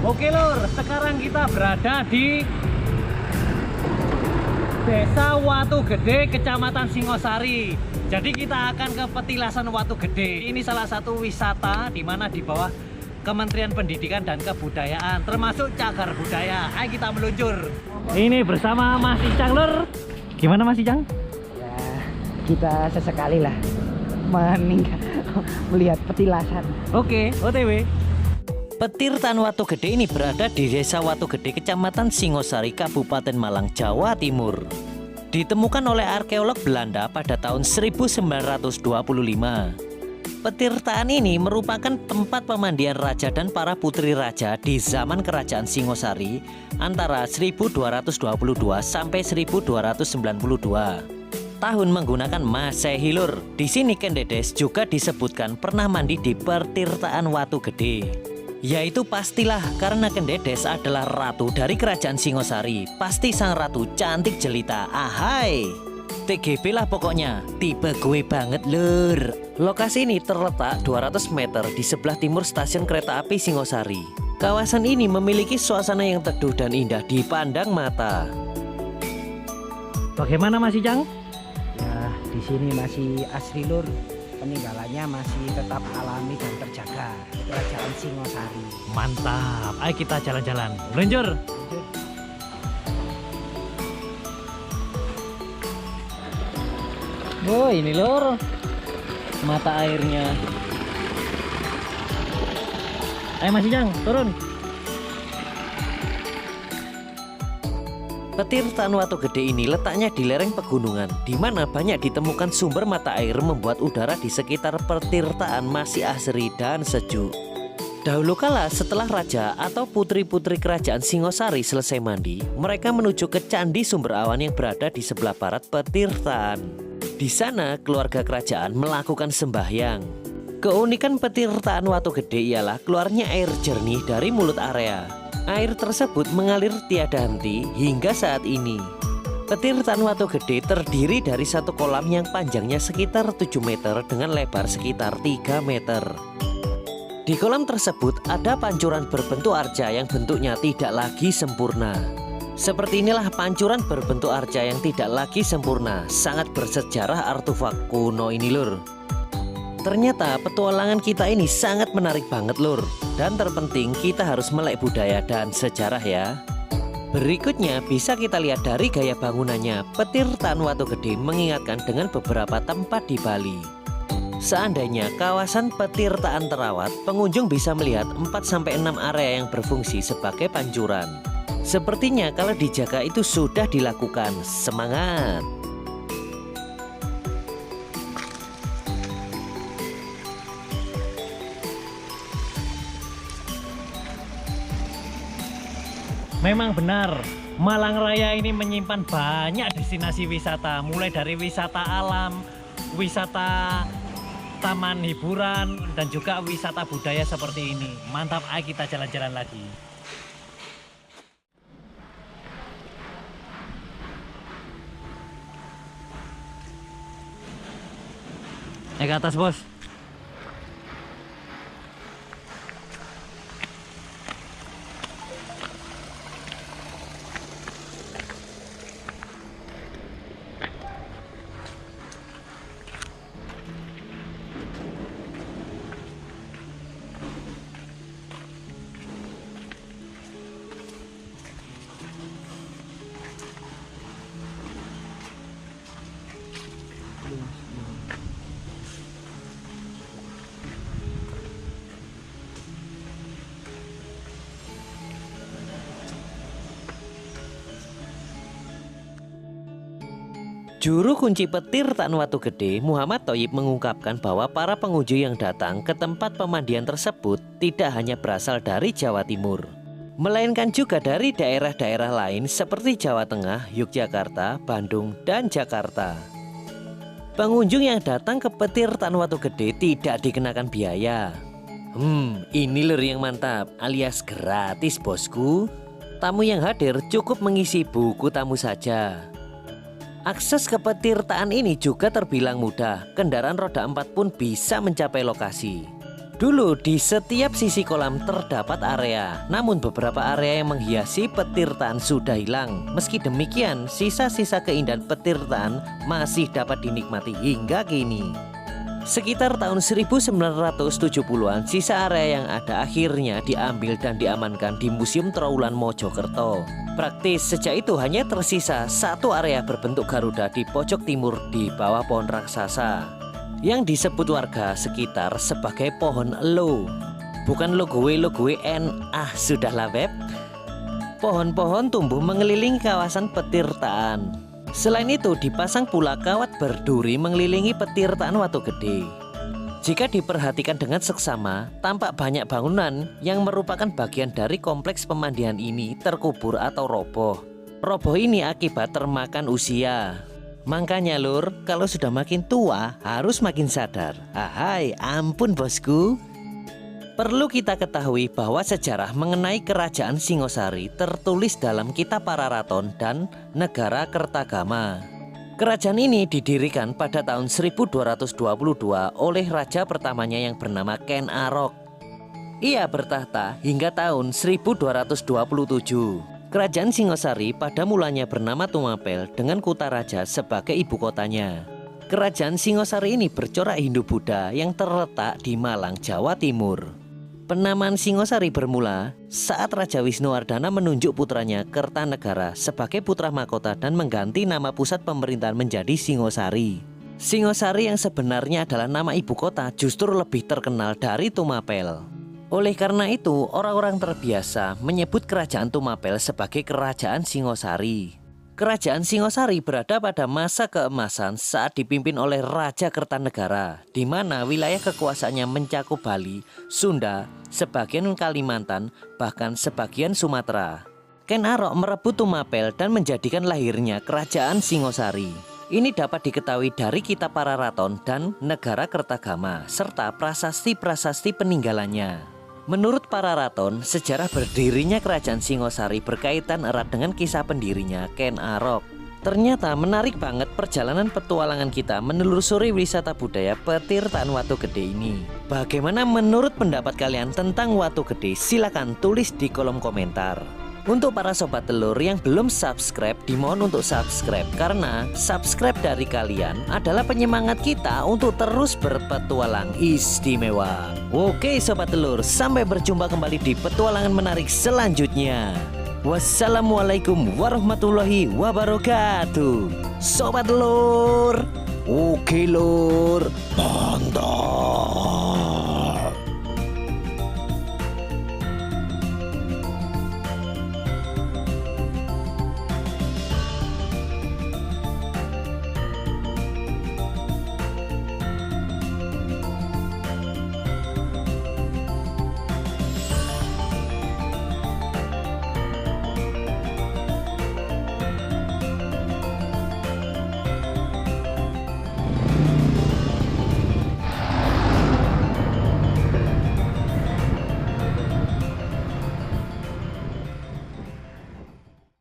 Oke lur, sekarang kita berada di Desa Watu Gede, Kecamatan Singosari. Jadi kita akan ke Petilasan Watu Gede. Ini salah satu wisata di mana di bawah Kementerian Pendidikan dan Kebudayaan, termasuk cagar budaya. Ayo kita meluncur. Ini bersama Mas Icang lur. Gimana Mas Icang? Ya, kita sesekali lah melihat petilasan. Oke, OTW. Petirtan Watu Gede ini berada di Desa Watu Gede, Kecamatan Singosari, Kabupaten Malang, Jawa Timur. Ditemukan oleh arkeolog Belanda pada tahun 1925. Petirtaan ini merupakan tempat pemandian raja dan para putri raja di zaman Kerajaan Singosari antara 1222 sampai 1292. Tahun menggunakan Masehi lur. Di sini Kendedes juga disebutkan pernah mandi di Petirtaan Watu Gede. Yaitu pastilah karena Kendedes adalah ratu dari Kerajaan Singosari. Pasti sang ratu cantik jelita. Ahai, TGP lah pokoknya. Tipe gue banget lur. Lokasi ini terletak 200 meter di sebelah timur stasiun kereta api Singosari. Kawasan ini memiliki suasana yang teduh dan indah dipandang mata. Bagaimana Mas Icang? Ya, di sini masih asli lur. Peninggalannya masih tetap alami dan terjaga. Kerajaan Singosari. Mantap, ayo kita jalan-jalan. Meluncur. Oh ini lor, mata airnya. Ayo Mas Ijang, turun. Petirtaan Watu Gede ini letaknya di lereng pegunungan, di mana banyak ditemukan sumber mata air membuat udara di sekitar petirtaan masih asri dan sejuk. Dahulu kala setelah raja atau putri-putri kerajaan Singosari selesai mandi, mereka menuju ke Candi Sumber Awan yang berada di sebelah barat petirtaan. Di sana keluarga kerajaan melakukan sembahyang. Keunikan petirtaan Watu Gede ialah keluarnya air jernih dari mulut area. Air tersebut mengalir tiada henti hingga saat ini. Petirtaan Watu Gede terdiri dari satu kolam yang panjangnya sekitar 7 meter dengan lebar sekitar 3 meter. Di kolam tersebut ada pancuran berbentuk arca yang bentuknya tidak lagi sempurna. Seperti inilah pancuran berbentuk arca yang tidak lagi sempurna. Sangat bersejarah artefak kuno ini lur. Ternyata petualangan kita ini sangat menarik banget lur. Dan terpenting kita harus melek budaya dan sejarah ya. Berikutnya bisa kita lihat dari gaya bangunannya. Petirtaan Watu Gede mengingatkan dengan beberapa tempat di Bali. Seandainya kawasan petirtaan terawat, pengunjung bisa melihat 4-6 area yang berfungsi sebagai pancuran. Sepertinya kalau dijaga itu sudah dilakukan. Semangat! Memang benar, Malang Raya ini menyimpan banyak destinasi wisata. Mulai dari wisata alam, wisata taman hiburan, dan juga wisata budaya seperti ini. Mantap, ayo kita jalan-jalan lagi. Naik ke atas bos. Juru kunci Petirtaan Watu Gede, Muhammad Thoyib mengungkapkan bahwa para pengunjung yang datang ke tempat pemandian tersebut tidak hanya berasal dari Jawa Timur, melainkan juga dari daerah-daerah lain seperti Jawa Tengah, Yogyakarta, Bandung, dan Jakarta. Pengunjung yang datang ke Petirtaan Watu Gede tidak dikenakan biaya. Ini lur yang mantap, alias gratis bosku. Tamu yang hadir cukup mengisi buku tamu saja. Akses ke petirtaan ini juga terbilang mudah. Kendaraan roda 4 pun bisa mencapai lokasi. Dulu di setiap sisi kolam terdapat area, namun beberapa area yang menghiasi petirtaan sudah hilang. Meski demikian, sisa-sisa keindahan petirtaan masih dapat dinikmati hingga kini. Sekitar tahun 1970-an, sisa area yang ada akhirnya diambil dan diamankan di Museum Trowulan Mojokerto. Praktis sejak itu hanya tersisa satu area berbentuk Garuda di pojok timur di bawah pohon raksasa yang disebut warga sekitar sebagai pohon elo. Bukan lo gue N, sudahlah Beb. Pohon-pohon tumbuh mengelilingi kawasan petirtaan. Selain itu dipasang pula kawat berduri mengelilingi petirtaan Watu Gede. Jika diperhatikan dengan seksama, tampak banyak bangunan yang merupakan bagian dari kompleks pemandian ini terkubur atau roboh. Roboh ini akibat termakan usia. Makanya lur, kalau sudah makin tua harus makin sadar. Ahai, ampun bosku. Perlu kita ketahui bahwa sejarah mengenai Kerajaan Singosari tertulis dalam Kitab Pararaton dan Negara Kertagama. Kerajaan ini didirikan pada tahun 1222 oleh raja pertamanya yang bernama Ken Arok. Ia bertahta hingga tahun 1227. Kerajaan Singosari pada mulanya bernama Tumapel dengan Kutaraja sebagai ibu kotanya. Kerajaan Singosari ini bercorak Hindu-Buddha yang terletak di Malang, Jawa Timur. Penamaan Singosari bermula saat Raja Wisnuwardana menunjuk putranya Kertanegara sebagai putra mahkota dan mengganti nama pusat pemerintahan menjadi Singosari. Singosari yang sebenarnya adalah nama ibu kota justru lebih terkenal dari Tumapel. Oleh karena itu, orang-orang terbiasa menyebut Kerajaan Tumapel sebagai Kerajaan Singosari. Kerajaan Singosari berada pada masa keemasan saat dipimpin oleh Raja Kertanegara, di mana wilayah kekuasaannya mencakup Bali, Sunda, sebagian Kalimantan, bahkan sebagian Sumatera. Ken Arok merebut Tumapel dan menjadikan lahirnya Kerajaan Singosari. Ini dapat diketahui dari Kitab Pararaton dan Negara Kertagama, serta prasasti-prasasti peninggalannya. Menurut Pararaton, sejarah berdirinya Kerajaan Singosari berkaitan erat dengan kisah pendirinya Ken Arok. Ternyata menarik banget perjalanan petualangan kita menelusuri wisata budaya petirtaan Watu Gede ini. Bagaimana menurut pendapat kalian tentang Watu Gede? Silakan tulis di kolom komentar. Untuk para sobat telur yang belum subscribe, dimohon untuk subscribe karena subscribe dari kalian adalah penyemangat kita untuk terus berpetualang istimewa. Oke sobat telur, sampai berjumpa kembali di petualangan menarik selanjutnya. Wassalamualaikum warahmatullahi wabarakatuh. Sobat telur, oke lur, mantap.